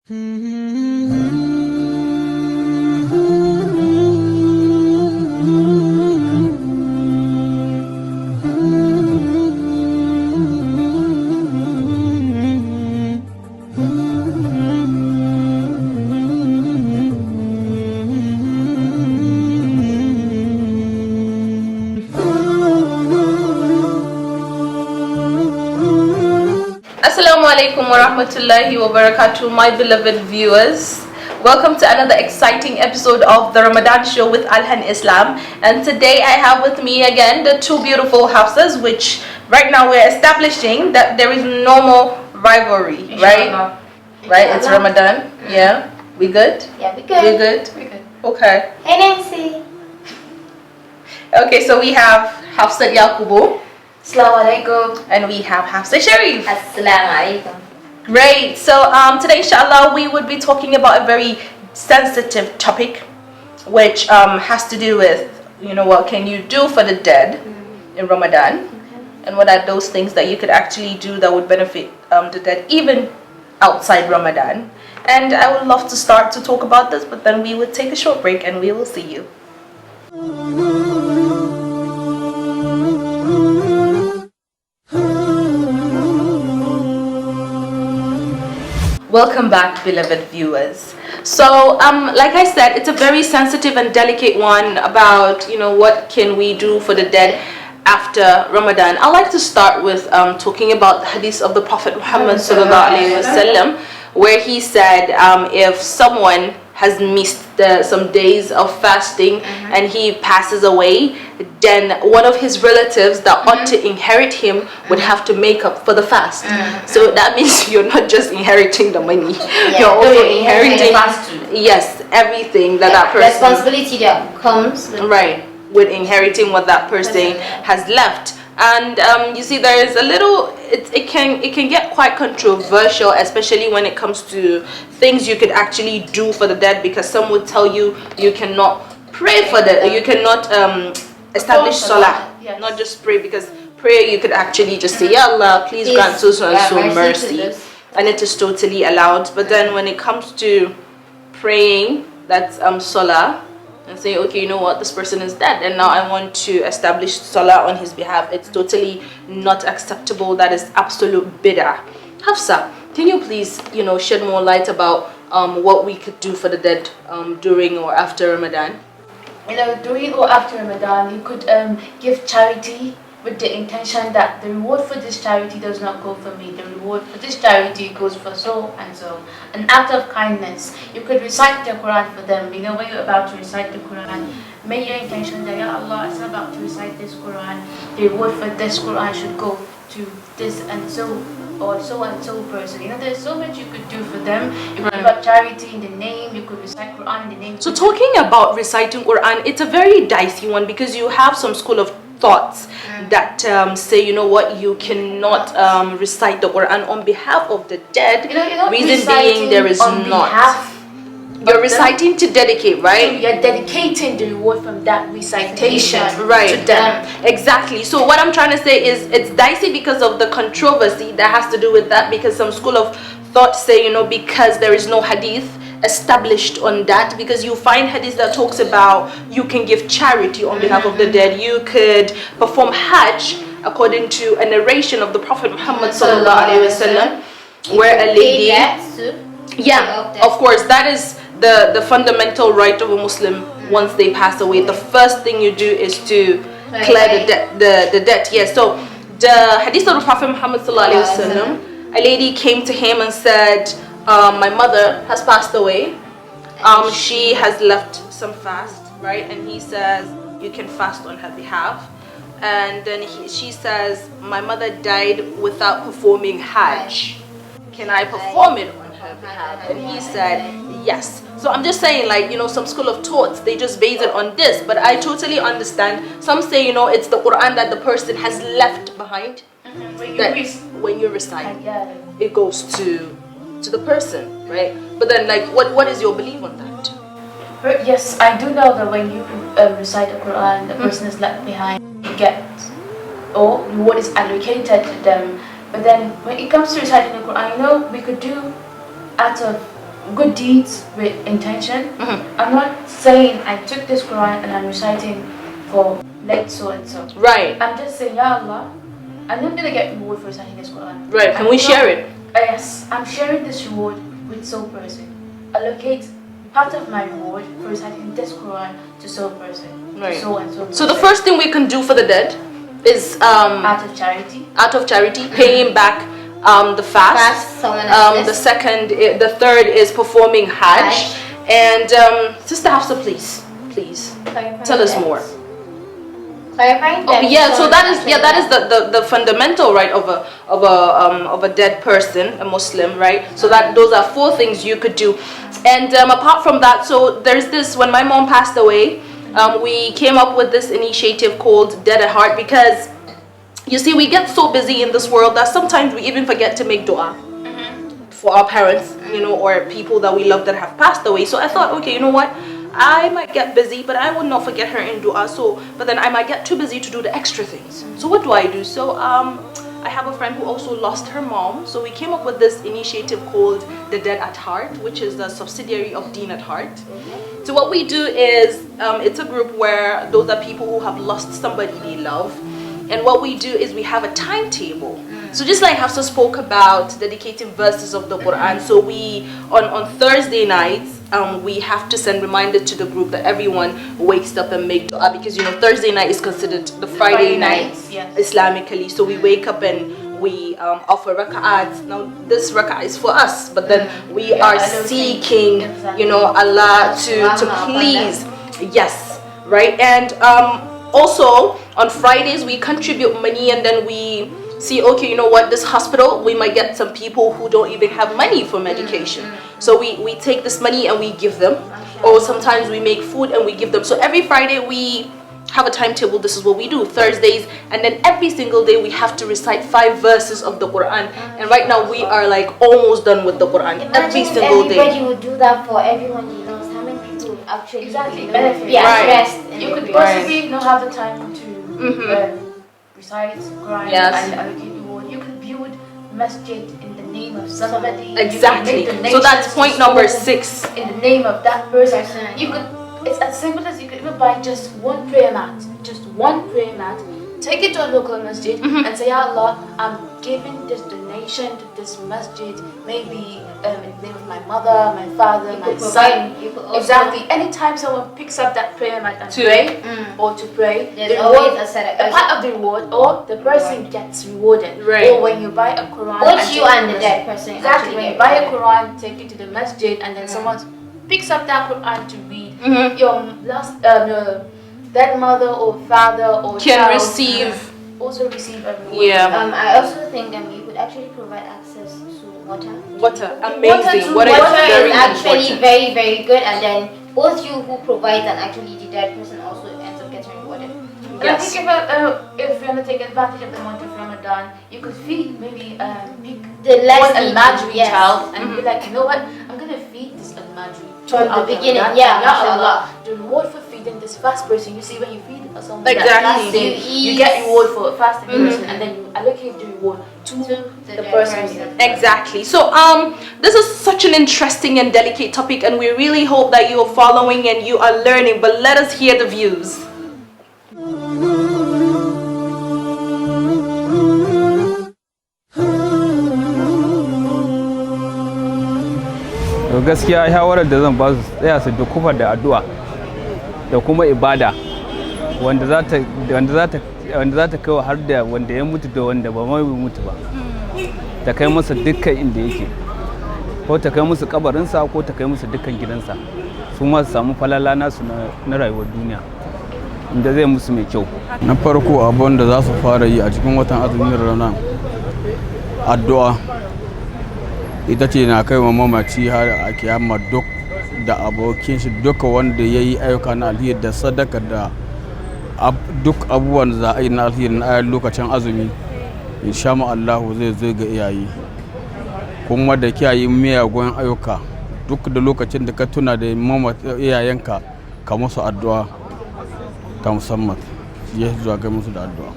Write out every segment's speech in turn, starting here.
Assalamu alaikum wa rahmatullahi wa barakatuh, my beloved viewers. Welcome to another exciting episode of the Ramadan show with ALHANISLAM. And today I have with me again the two beautiful Hafsas, which right now we're establishing that there is no more rivalry, right? Right? It's Ramadan. Yeah? We good? Yeah, we good. We good? We good. Okay. Hey Nancy. Okay, so we have Hafsat Yakubu. Assalamu alaikum. And we have Hafsa Sharif. Assalamu alaikum. Great. So today, inshallah, we would be talking about a very sensitive topic, which has to do with, what can you do for the dead in Ramadan, and what are those things that you could actually do that would benefit the dead even outside Ramadan. And I would love to start to talk about this, but then we would take a short break and we will see you. Welcome back, beloved viewers. So like I said, it's a very sensitive and delicate one about what can we do for the dead after Ramadan. I like to start with talking about the hadith of the Prophet Muhammad sallallahu alaihi wasallam, where he said if someone has missed some days of fasting and he passes away, then one of his relatives that ought to inherit him would have to make up for the fast. So that means you're not just inheriting the money, you're also inheriting everything that person, responsibility that comes with inheriting what that person has left. And you see, there is a little, it can get quite controversial, especially when it comes to things you could actually do for the dead, because some would tell you you cannot pray for you cannot establish salah, not just pray, because prayer you could actually just say, Ya Allah, please grant so and so mercy, and it is totally allowed. But then when it comes to praying, that's salah, and say, okay, you know what, this person is dead and now I want to establish salah on his behalf, it's totally not acceptable. That is absolute bid'ah. Hafsa, can you please shed more light about what we could do for the dead during or after Ramadan? During or after Ramadan, you could give charity with the intention that the reward for this charity does not go for me. The reward for this charity goes for so and so. An act of kindness. You could recite the Quran for them. When you're about to recite the Quran, make your intention that, Ya Allah, as I'm about to recite this Quran, the reward for this Quran should go to this and so, or so and so person. There's so much you could do for them. You could give out charity in the name, you could recite Quran in the name. So talking about reciting Quran, it's a very dicey one, because you have some school of thoughts that say, you cannot recite the Quran on behalf of the dead. Reason being, there is not. You're reciting to dedicate, right? So you're dedicating the reward from that recitation to them. Exactly. So what I'm trying to say is, it's dicey because of the controversy that has to do with that, because some school of thought say, because there is no hadith established on that, because you find hadith that talks about you can give charity on behalf of the dead, you could perform hajj according to a narration of the Prophet Muhammad sallallahu alaihi wasallam, where a lady, of course, that is the fundamental right of a Muslim. Once they pass away, the first thing you do is to clear the debt. Yes. So the hadith of the Prophet Muhammad sallallahu alaihi wasallam, a lady came to him and said, my mother has passed away. She has left some fast, right? And he says, you can fast on her behalf. And then she says, my mother died without performing hajj. Can I perform it on her behalf? And he said, yes. So I'm just saying, some school of thoughts, they just base it on this. But I totally understand. Some say, it's the Quran that the person has left behind. When you recite, it goes to the person, right? But then, what is your belief on that? Yes, I do know that when you recite the Quran, the person is left behind. You get, or what is allocated to them. But then, when it comes to reciting the Quran, we could do out of good deeds with intention. I'm not saying I took this Quran and I'm reciting for let so and so. Right. I'm just saying, Ya Allah, I'm not gonna get reward for reciting this Quran. Right. Can we share it? Yes, I'm sharing this reward with so person. Allocate part of my reward for reciting this Quran to so person. Right. To so and so person. So the first thing we can do for the dead is out of charity. Out of charity, paying back the fast. The second, the third is performing Hajj. And Sister Hafsa, please tell us more. Clarifying. Yeah, so that is the fundamental right of a dead person, a Muslim, right? So that those are 4 things you could do. And apart from that, so there's this, when my mom passed away, we came up with this initiative called Dead at Heart, because you see, we get so busy in this world that sometimes we even forget to make dua for our parents, you know, or people that we love that have passed away. So I thought, okay, you know what, I might get busy, but I would not forget her in dua. So, but then I might get too busy to do the extra things. So what do? So I have a friend who also lost her mom. So we came up with this initiative called the Dead at Heart, which is the subsidiary of Deen at Heart. So what we do is, it's a group where those are people who have lost somebody they love. And what we do is we have a timetable. So just like Hafsa spoke about dedicating verses of the Quran, so we on Thursday nights we have to send reminders to the group that everyone wakes up and make dua, because you know Thursday night is considered the Friday night Islamically. So we wake up and we offer rak'at. Now this rak'at is for us, but then we are seeking, you know, Allah to please. Yes, right. And also on Fridays we contribute money, and then we see, okay, you know what, this hospital, we might get some people who don't even have money for medication. So we take this money and we give them, or sometimes we make food and we give them. So every Friday we have a timetable. This is what we do. Thursdays, and then every single day we have to recite 5 verses of the Quran. And right now we are like almost done with the Quran. Every single day. Everybody would do that for everyone you know. How many people would actually benefit? Yeah, right. rest. You could possibly not have the time to recite Quran and allocate reward. You could build masjid in the name of somebody. Exactly. So that's point number 6. In the name of that person. You could. It's as simple as you could even buy just one prayer mat. Just one prayer mat. Take it to a local masjid and say, Ya Allah, I'm giving this donation to this masjid. Maybe in the name of my mother, my father, my son. Exactly. Anytime someone picks up that prayer mat and pray, or to pray, there's always a part of the reward, or the person gets rewarded. Right. Or when you buy a Quran, both you and the dead person. Exactly. When you buy a Quran, take it to the masjid, and then someone picks up that Quran to read. Your last, your dead mother or father or can child also receive a reward. Yeah. I also think you could actually provide access to water. Amazing. Water is actually very, very good, and then both you who provide and actually the dead person also ends up getting rewarded. Yes. I think if you want to take advantage of the month of Ramadan, you could feed maybe pick the less al-Majri child and be like, you know what, I'm gonna feed this al-Majri from the beginning. Ya Allah, the reward for feeding this fast person. You see, when you feed someone exactly. you get reward for a fasting person, and then you allocate the reward to the person. Exactly. So this is such an interesting and delicate topic, and we really hope that you are following and you are learning. But let us hear the views. Gaskiya shawarar da zan ba su tsaya su dukufa da addu'a da kuma ibada wanda za ta kai har da wanda ya mutu da wanda ba mai mutu ba, ta kai masa dukkan inda yake, ko ta kai musu kabarinsa ko ta kai musu dukkan gidansa, su ma su samu falala nasu na rayuwar duniya inda zai musu mai kyau. Na farko abin da za su fara yi a cikin watan azumin Ramadan addu'a ita ce na kai wa mamaci har a kiyama duk da abokin shi duka wanda ya yi ayyuka na alheri da sadaka da duk abubuwan da za a yi na alheri na lokacin azumi, insha Allah zai zo ga iyaye, kuma da kiyaye miyagun ayyuka duk da lokacin da ka tuna da iyayenka ka musu addu'a ta musamman, ya zuwa ga musu da addu'a.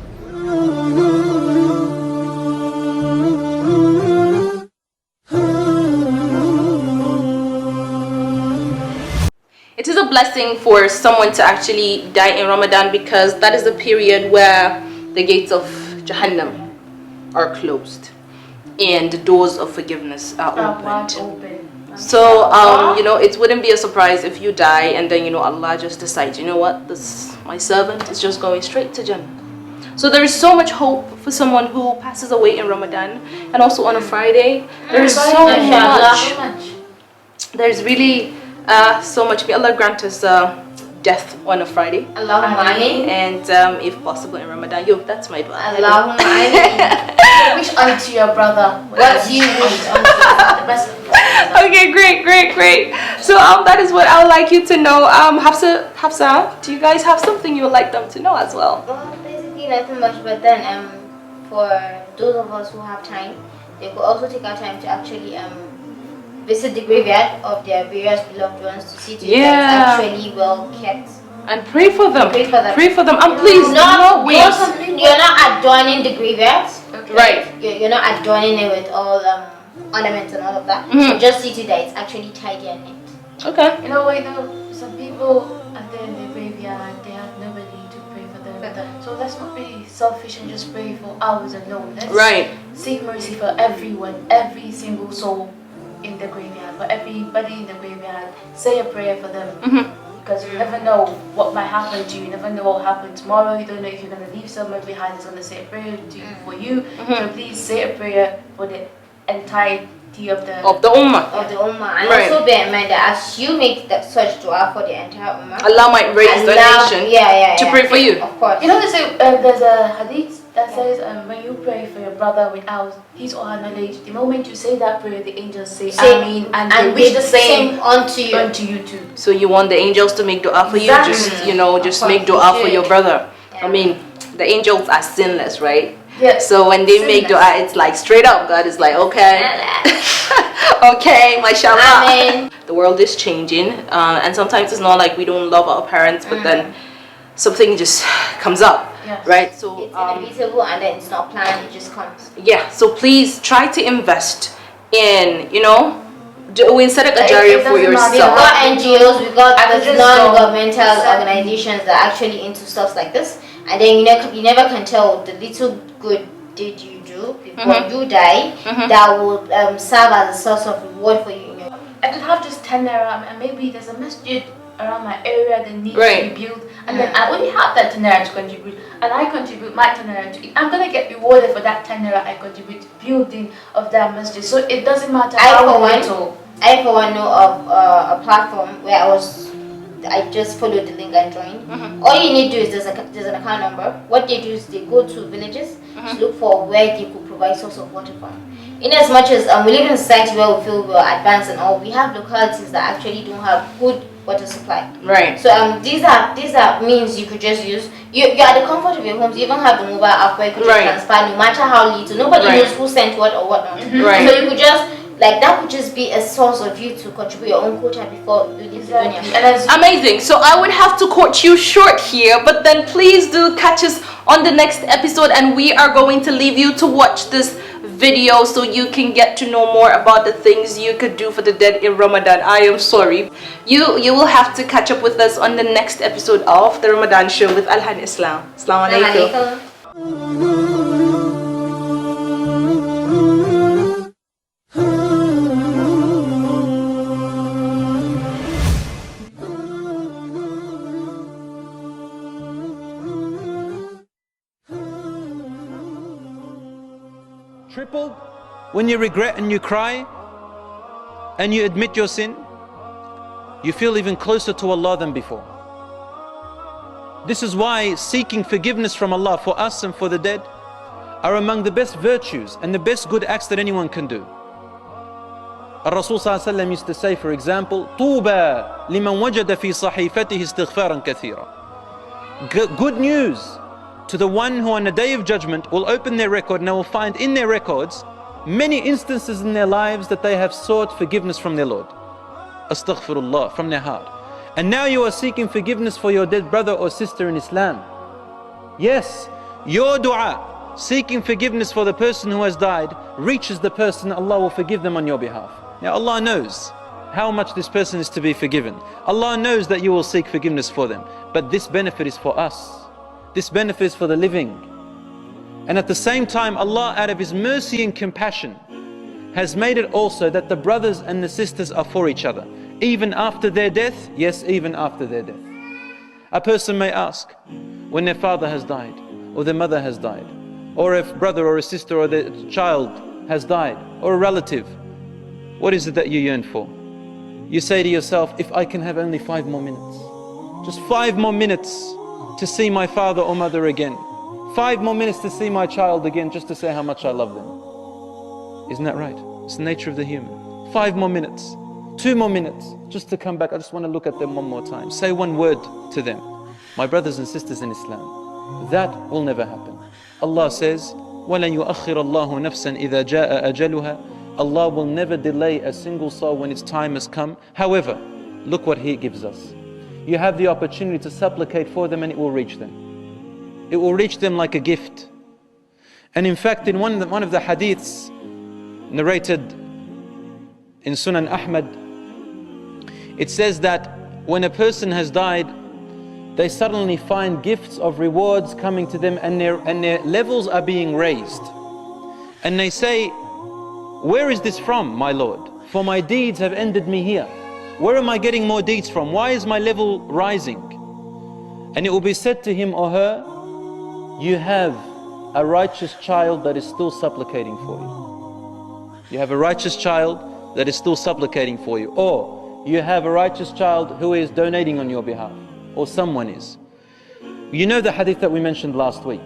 a blessing for someone to actually die in Ramadan, because that is the period where the gates of Jahannam are closed and the doors of forgiveness are opened. So it wouldn't be a surprise if you die and then Allah just decides, you know what, this my servant is just going straight to Jannah. So there is so much hope for someone who passes away in Ramadan, and also on a Friday. There is so much. There's really so much. May Allah grant us death on a Friday. Allahumma ameen. And if possible in Ramadan. Yo, that's my dua. Allahumma ameen. Wish unto your brother. What you wish unto The best of us. Okay, great. So that is what I would like you to know. Hafsa, do you guys have something you would like them to know as well? Well, basically nothing much, but then for those of us who have time, they could also take our time to actually visit the graveyard of their various beloved ones to see to it that it's actually well kept. And pray for them. Pray for them. And please do not wait. You're not adorning the graveyards. Okay. Right. You're not adorning it with all ornaments and all of that. Mhm. So just see to that it's actually tidy and neat. Okay. You know, some people are there in the graveyard, they have nobody to pray for them. So let's not be selfish and just pray for ours alone. Let's seek mercy for everyone, every single soul in the graveyard, for everybody in the graveyard. Say a prayer for them. Because you never know what might happen to you. You never know what will happen tomorrow. You don't know if you're going to leave someone behind that's going to say a prayer for you. So please say a prayer for the entirety of the ummah. And also bear in mind that as you make such dua for the entire ummah, Allah might raise the nation to pray for you. Of course. You know, there's a hadith that says when you pray for your brother without his or her knowledge, the moment you say that prayer, the angels say Ameen, and they wish the same unto you too. So you want the angels to make dua for you? Just make dua for your brother. I mean, the angels are sinless, right? Yeah. So when they make dua, it's like straight up. God is like, okay, okay, mashallah. Amen. The world is changing, and sometimes it's not like we don't love our parents, but then something just comes up. Yes. Right, so It's inevitable and then it's not planned, it just comes. yeah, so please try to invest in, doing sadaqah jariyah for We've yourself. got NGOs, we've got just non-governmental don't- organizations that are actually into stuff like this, and then you never can tell the little good deed you do before you die that will serve as a source of reward for you. I could have just 10 naira, and maybe there's a masjid around my area that needs to be built, and then I only have that 10 naira to contribute, and I contribute my 10 naira to it. I'm gonna get rewarded for that 10 naira I contribute to building of that masjid. So it doesn't matter how little. I for one know of a platform where I just followed the link and joined. All you need to do is there's an account number. What they do is they go to villages to look for where they could provide source of water from. In as much as we live in a society where we feel we're advanced and all, we have localities that actually don't have good water supply. Right. So these are means you could just use. You're at the comfort of your homes. You even have the mobile app where you could just transfer no matter how little. Nobody knows who sent what or what not. Right. So you could just that could just be a source of you to contribute your own quota before you leave the dunya. Amazing. So I would have to cut you short here, but then please do catch us on the next episode, and we are going to leave you to watch this video so you can get to know more about the things you could do for the dead in Ramadan. I am sorry. You will have to catch up with us on the next episode of the Ramadan show with ALHANISLAM. Assalamu alaikum. Tripled when you regret and you cry and you admit your sin, you feel even closer to Allah than before. This is why seeking forgiveness from Allah for us and for the dead are among the best virtues and the best good acts that anyone can do. Rasul ﷺ used to say, for example, طُوبَى لِمَنْ وَجَدَ فِي صَحِيفَتِهِ اسْتِغْفَارًا كَثِيرًا. Good news to the one who on the day of judgment will open their record and they will find in their records many instances in their lives that they have sought forgiveness from their Lord. Astaghfirullah, from their heart. And now you are seeking forgiveness for your dead brother or sister in Islam. Yes, your dua, seeking forgiveness for the person who has died, reaches the person, Allah will forgive them on your behalf. Now Allah knows how much this person is to be forgiven. Allah knows that you will seek forgiveness for them, but this benefit is for us. This benefit is for the living. And at the same time, Allah, out of His mercy and compassion, has made it also that the brothers and the sisters are for each other. Even after their death, yes, even after their death. A person may ask, when their father has died, or their mother has died, or if brother or a sister or their child has died, or a relative, what is it that you yearn for? You say to yourself, if I can have only 5 more minutes, just 5 more minutes to see my father or mother again, 5 more minutes to see my child again, just to say how much I love them. Isn't that right? It's the nature of the human. 5 more minutes, 2 more minutes, just to come back. I just want to look at them one more time. Say one word to them. My brothers and sisters in Islam, that will never happen. Allah says, وَلَنْ يُؤَخِّرَ اللَّهُ نَفْسًا إِذَا جَاءَ أَجَلُهَا. Allah will never delay a single soul when its time has come. However, look what He gives us. You have the opportunity to supplicate for them and it will reach them. It will reach them like a gift. And in fact, in one of the hadiths narrated in Sunan Ahmad, it says that when a person has died, they suddenly find gifts of rewards coming to them, and their levels are being raised. And they say, where is this from, my Lord? For my deeds have ended me here. Where am I getting more deeds from? Why is my level rising? And it will be said to him or her, you have a righteous child that is still supplicating for you. You have a righteous child that is still supplicating for you. Or you have a righteous child who is donating on your behalf. Or someone is. You know the hadith that we mentioned last week,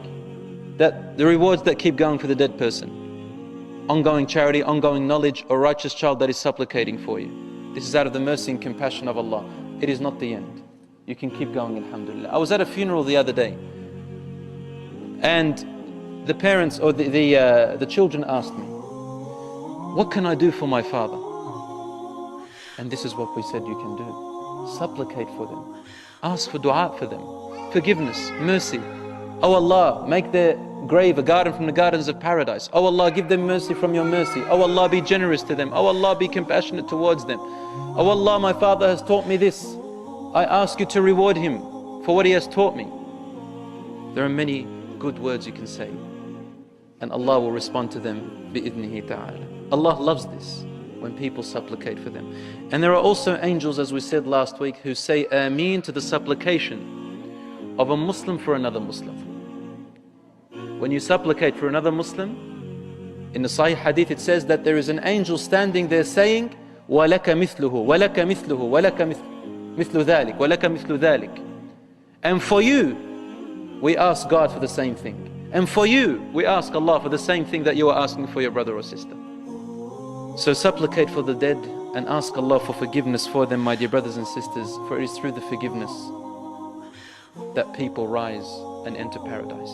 that the rewards that keep going for the dead person, ongoing charity, ongoing knowledge, or righteous child that is supplicating for you. This is out of the mercy and compassion of Allah. It is not the end. You can keep going, alhamdulillah. I was at a funeral the other day, and the parents or the children asked me, what can I do for my father? And this is what we said you can do. Supplicate for them. Ask for dua for them. Forgiveness, mercy. Oh Allah, make their grave a garden from the gardens of paradise. Oh Allah, give them mercy from your mercy. Oh Allah, be generous to them. Oh Allah, be compassionate towards them. Oh Allah, my father has taught me this. I ask you to reward him for what he has taught me. There are many good words you can say, and Allah will respond to them bi'idhnihi ta'ala. Allah loves this, when people supplicate for them. And there are also angels, as we said last week, who say Ameen to the supplication of a Muslim for another Muslim. When you supplicate for another Muslim, in the Sahih Hadith it says that there is an angel standing there saying, وَلَكَ مِثْلُهُ وَلَكَ مِثْلُهُ وَلَكَ مِثْلُ ذَلِكَ وَلَكَ مِثْلُ ذَلِكَ. And for you, we ask God for the same thing. And for you, we ask Allah for the same thing that you are asking for your brother or sister. So supplicate for the dead and ask Allah for forgiveness for them, my dear brothers and sisters, for it is through the forgiveness that people rise and enter paradise.